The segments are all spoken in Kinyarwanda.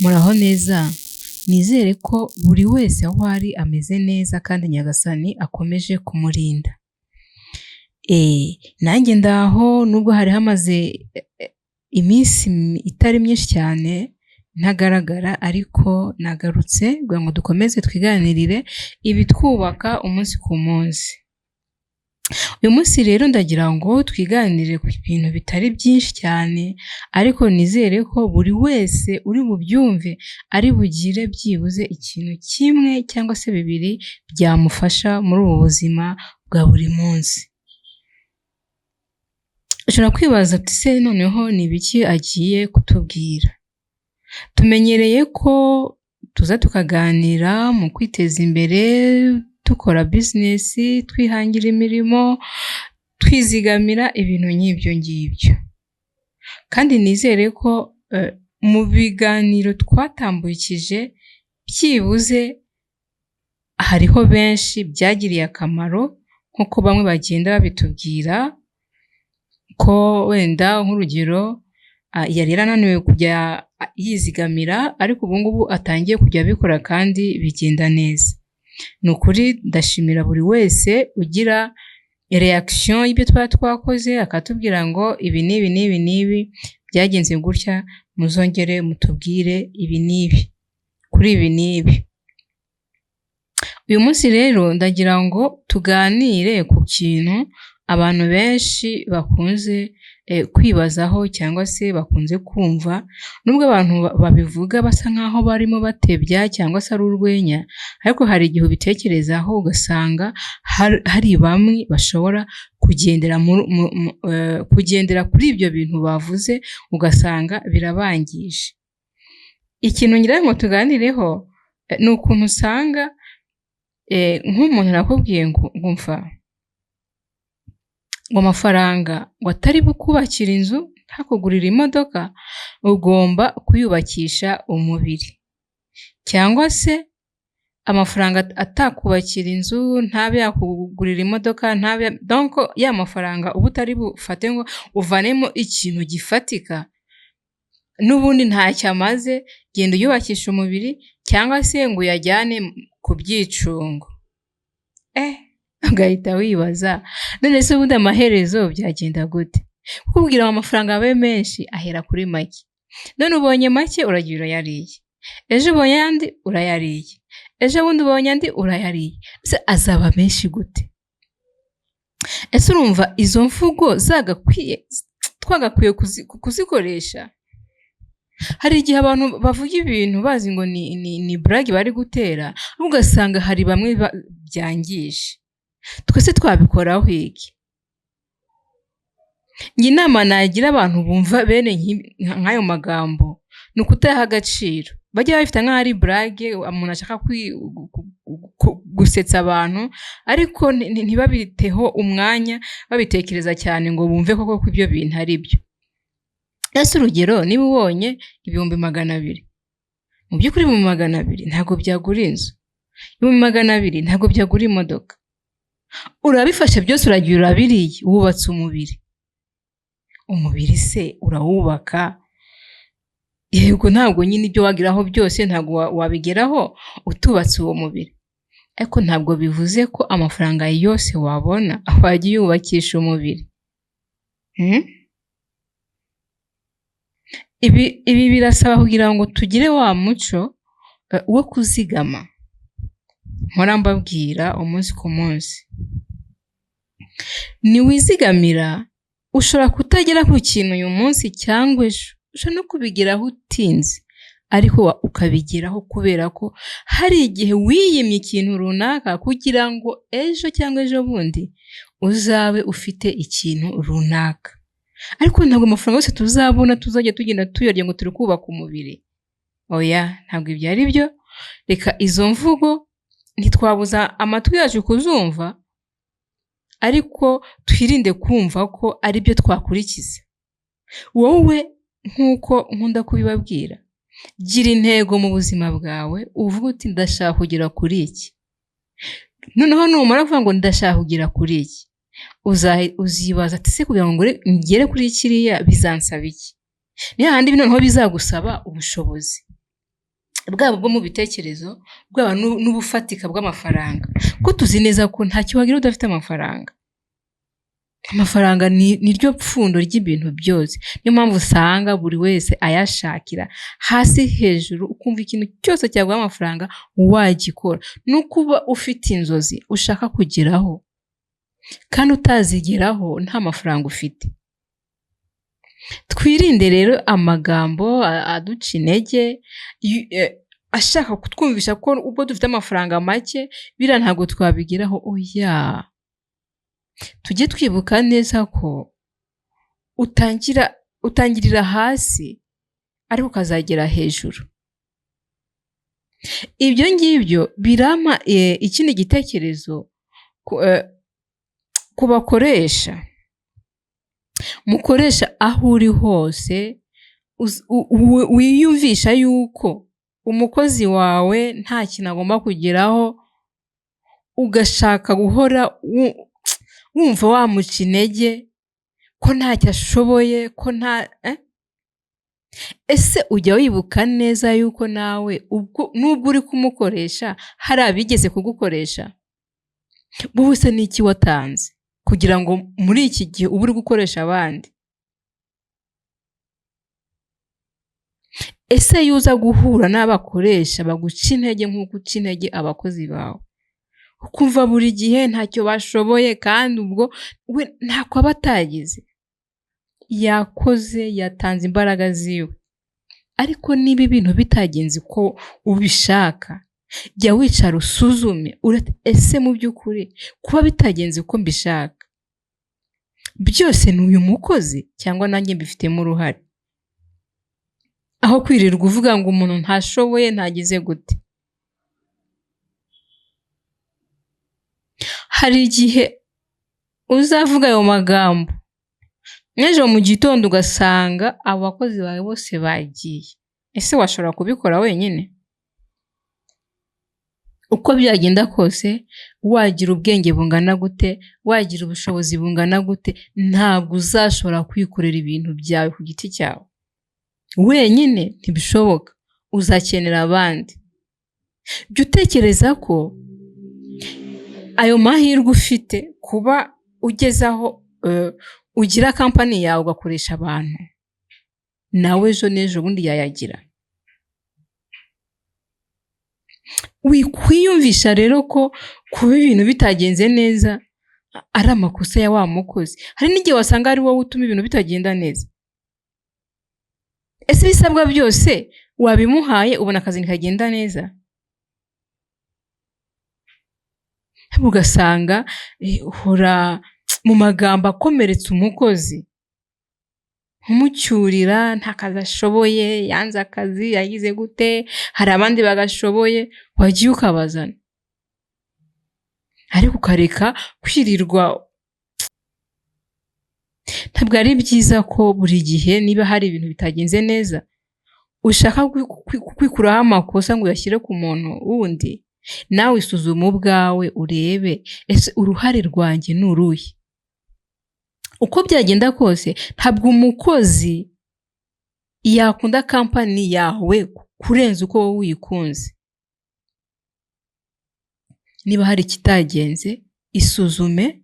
Muraho neza, nizere ko buri wese aho ari ameze neza kandi Nyagasani akomeje kumurinda. Nanjye ndaho nubwo hari hamaze iminsi itari myinshi cyane ntagaragara, ariko nagarutse kugira ngo dukomeze twiganirire ibitwubaka umunsi ku munsi. Uyu munsi rero ndagira ngo twiganirire ku bintu bitari byinshi cyane, ariko nizere ko buri wese uri bubyumve ari bugire byibuze ikintu kimwe cyangwa se bibiri byamufasha muri ubu buzima bwa buri munsi. Ushobora kwibaza uti se noneho ni ibiki agiye kutubwira? Tumenyereye ko tuza tukaganira mu kwiteza imbere, dukora business, twihangira imirimo, twizigamira ibintu nk'ibyo ngibyo. Kandi nizere ko mu biganiro twatambukije byibuze hariho benshi byagiriye akamaro, nk'uko bamwe bagenda babitubwira ko wenda nk'urugero yari yarananiwe kujya yizigamira, ariko ubu ngubu atangiye kujya abikora kandi bigenda neza. Ni ukuri ndashimira buri wese ugira reaction y'ibyo twaba twakoze, akatubwira ngo ibi n'ibi n'ibi n'ibi byagenze gutya, muzongere mutubwire ibi n'ibi kuri ibi n'ibi. Uyu munsi rero ndagira ngo tuganire ku kintu abantu benshi bakunze kwibazaho cyangwa se bakunze kumva, nubwo abantu babivuga basa nkaho barimo batebya cyangwa se ari urwenya, ariko hari igihe ubitekerezaho ugasanga hari bamwe bashobora kugendera kuri ibyo bintu bavuze, ugasanga birabangije. Ikintu ngira ngo tuganireho ni ukuntu usanga nk'umuntu arakubwiye ngo umva ngo amafaranga ngo atari bukubakira inzu, ntakugurira imodoka, ugomba kuyubakisha umubiri. Cyangwa se amafaranga atakubakira inzu, ntabe yakugurira imodoka, donc ya mafaranga uba utari bufate ngo uvanemo ikintu gifatika, n'ubundi ntacyo amaze, genda uyubakisha umubiri cyangwa se ngo uyajyane ku byicungo. Ugahita wibaza none se ubundi amaherezo byagenda gute? Kukubwira ngo amafaranga abe menshi ahera kuri make. None ubonye make uragira urayariye, ejo ubonye andi urayariye, ejo bundi ubonye andi urayariye. Se azaba menshi gute? Ese urumva izo mvugo twagakwiye kuzikoresha? Hari igihe abantu bavuga ibintu bazi ngo ni brag bari gutera, ugasanga hari bamwe byangije. Twese twabikoraho iki? Njye inama nagira abantu bumva bene nk'ayo magambo ni ukutayaha agaciro. Bajya babifata nk'aho ari brag, umuntu ashaka gusetsa abantu, ariko ntibabiteho umwanya babitekereza cyane ngo bumve koko ko ibyo bintu ari byo. Ese urugero, niba ubonye 200,000, mu by'ukuri 200,000 ntabwo byagura inzu, 200,000 ntabwo byagura imodoka. Urabifashe byose uragira urabiriye, wubatse umubiri. Umubiri se urawubaka? Yego ntabwo nyine ibyo wagiraho byose ntabwo wabigeraho utubatse uwo mubiri, ariko ntabwo bivuze ko amafaranga yose wabona wajya yubakisha umubiri. Ibi birasaba kugira ngo tugire wa muco wo kuzigama, mpora mbabwira umunsi ku munsi. Niwizigamira ushobora kutagera ku kintu uyu munsi cyangwa ejo, ushobora no kubigeraho utinze, ariko ukabigeraho kubera ko hari igihe wiyimye ikintu runaka kugira ngo ejo cyangwa ejo bundi uzabe ufite ikintu runaka. Ariko ntabwo amafaranga yose tuzabona tuzajya tugenda tuyarya ngo turi kubaka umubiri. Oya, ntabwo ibyo ari byo. Reka izo mvugo ntitwabuza amatwi yacu kuzumva, ariko twirinde kumva ko ari byo twakurikiza. Wowe nk'uko nkunda kubibabwira, gira intego mu buzima bwawe, uvuga uti ndashaka kugera kuri iki. Noneho numara kuvuga ngo ndashaka kugera kuri iki, uzibaza ati se kugira ngo ngere kuri kiriya bizansaba iki? Niyo handi noneho bizagusaba ubushobozi. bwaba bwo mu bitekerezo, bwaba n'ubufatika bw'amafaranga, ko tuzi neza ko ntacyo wagira udafite amafaranga. Amafaranga ni ryo pfundo ry'ibintu byose, niyo mpamvu usanga buri wese ayashakira hasi hejuru, ukumva ikintu cyose cyaguha amafaranga wagikora. No kuba ufite inzozi ushaka kugeraho kandi utazigeraho nta mafaranga ufite. Twirinde rero amagambo aduca intege, ashaka kutwumvisha ko ubwo dufite amafaranga make biriya ntabwo twabigeraho. Oya, tujye twibuka neza ko utangirira hasi ariko ukazagera hejuru. Ibyo ngibyo birampa ikindi gitekerezo ku bakoresha. Mukoresha aho uri hose wiyumvisha yuko umukozi wawe nta kintu agomba kugeraho, ugashaka guhora wumva wamuca intege ko ntacyo ashoboye, ko ese ujya wibuka neza yuko nawe nubwo uri kumukoresha hari abigeze kugukoresha? Wowe se n'iki watanze kugira ngo muri iki gihe uba uri gukoresha abandi? Ese iyo uza guhura n'abakoresha baguca intege nk'uko uca intege abakozi bawe, ukumva buri gihe ntacyo bashoboye kandi ubwo we ntako aba atagize, yakoze, yatanze imbaraga ziwe, ariko niba ibintu bitagenze uko ubishaka, jya wicara usuzume ese mu by'ukuri kuba bitagenze uko mbishaka byose ni uyu mukozi cyangwa nanjye mbifitemo uruhare? Aho kwirirwa uvuga ngo umuntu ntashoboye, ntagize gute. Hari igihe uzavuga ayo magambo, n'ejo mu gitondo ugasanga abo bakozi bawe bose bagiye. Ese washobora kubikora wenyine? Uko byagenda kose, wagira ubwenge bungana gute, wagira ubushobozi bungana gute, ntabwo uzashobora kwikorera ibintu byawe ku giti cyawe wenyine, ntibishoboka. Uzakenera abandi. Jya utekereza ko ayo mahirwe ufite kuba ugezaho ugira kampani yawe ugakoresha abantu, nawe ejo n'ejo bundi yayagira. Wikwiyumvisha rero ko kuba ibintu bitagenze neza ari amakosa ya wa mukozi. Hari n'igihe wasanga ari wowe utuma ibintu bitagenda neza. Ese ibisabwa byose wabimuhaye, ubona akazi ntikagenda neza? Ugasanga uhora mu magambo akomeretsa umukozi, umucyurira nta kazi ashoboye, yanze akazi, yagize gute, hari abandi bagashoboye, wagiye ukabazana. Ariko ukareka kwirirwa. Ntabwo ari byiza ko buri gihe niba hari ibintu bitagenze neza ushaka kwikuraho amakosa ngo uyashyire ku muntu wundi. Nawe isuzuma ubwawe urebe ese uruhare rwanjye ni uruhe. Uko byagenda kose ntabwo umukozi yakunda kampani yawe kurenza uko wowe uyikunze. Niba hari ikitagenze, isuzume,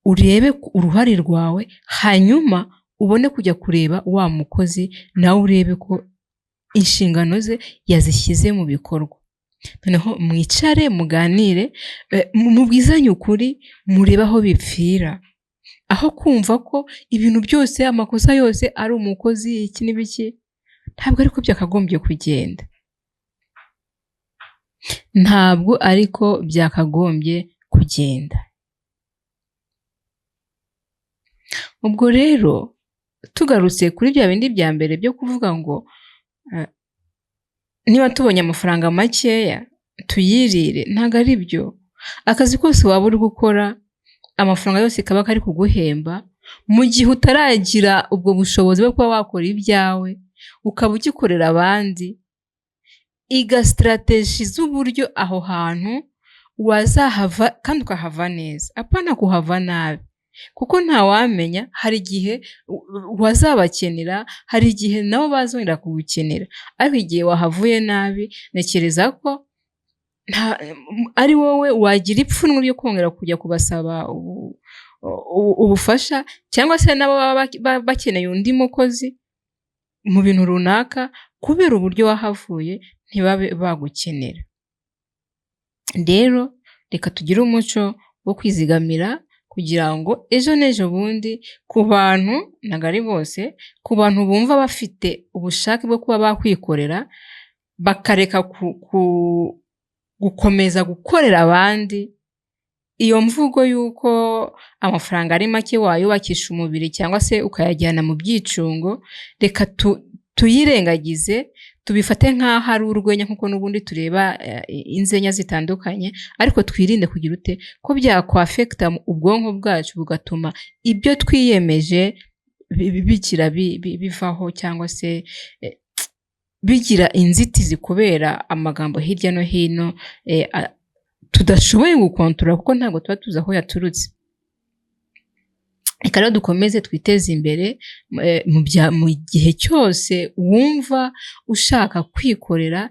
urebe uruhare rwawe, hanyuma ubone kujya kureba wa mukozi nawe urebe ko inshingano ze yazishyize mu bikorwa. Noneho mwicare muganire, mubwizanye ukuri, murebe aho bipfira. Aho kumva ko ibintu byose, amakosa yose ari umukozi, iki n'ibiki, ntabwo ariko byakagombye kugenda. Ntabwo ariko byakagombye kugenda. Ubwo rero tugarutse kuri bya bindi bya mbere byo kuvuga ngo niba tubonye amafaranga makeya tuyirire, ntabwo ari byo. Akazi kose waba uri gukora, amafaranga yose kaba kari kuguhemba, mu gihe utaragira ubwo bushobozi bwo kuba wakora ibyawe ukaba ugikorera abandi, iga strategy z'uburyo aho hantu wazahava kandi ukahava neza, apana kuhava nabi. kuko ntawamenya, hari igihe wazabakenera, hari igihe nabo bazongera kugukenera, ariko igihe wahavuye nabi ntekereza ko ari wowe wagira ipfunwe ryo kongera kujya kubasaba ubufasha, cyangwa se nabo baba bakeneye undi mukozi mu bintu runaka, kubera uburyo wahavuye ntibabe bagukenera. Rero reka tugire umuco wo kwizigamira kugira ngo ejo n'ejo bundi ku bantu, ntabwo ari bose, ku bantu bumva bafite ubushake bwo kuba bakwikorera, bakareka gukomeza gukorera abandi, iyo mvugo y'uko amafaranga ari make wayubakisha umubiri cyangwa se ukayajyana mu byicungo, reka tuyirengagize, tubifate nk'aho ari urwenya, nk'uko n'ubundi tureba inzenya zitandukanye, ariko twirinde kugira ute ko byakwafekita ubwonko bwacu, bugatuma ibyo twiyemeje bivaho, cyangwa se bigira inzitizi kubera amagambo hirya no hino tudashoboye gukontorora, kuko ntabwo tuba tuzi aho yaturutse. Reka rero dukomeze twiteze imbere, mu gihe cyose wumva ushaka kwikorera,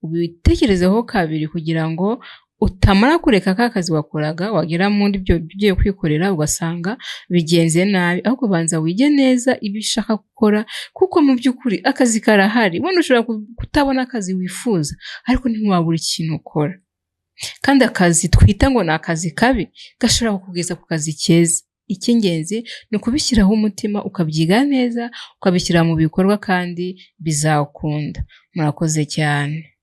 ubitekerezeho kabiri, kugira ngo utamara kureka ka kazi wakoraga, wagera mu byo ugiye kwikorera ugasanga bigenze nabi, ahubwo banza wige neza ibyo ushaka gukora, kuko mu by'ukuri akazi karahari. Wenda ushobora kutabona akazi wifuza, ariko ntiwabura ikintu ukora, kandi akazi twita ngo ni akazi kabi gashobora kukugeza ku kazi keza. Icy'ingenzi ni ukubishyiraho umutima, ukabyiga neza, ukabishyira mu bikorwa, kandi bizakunda. Murakoze cyane.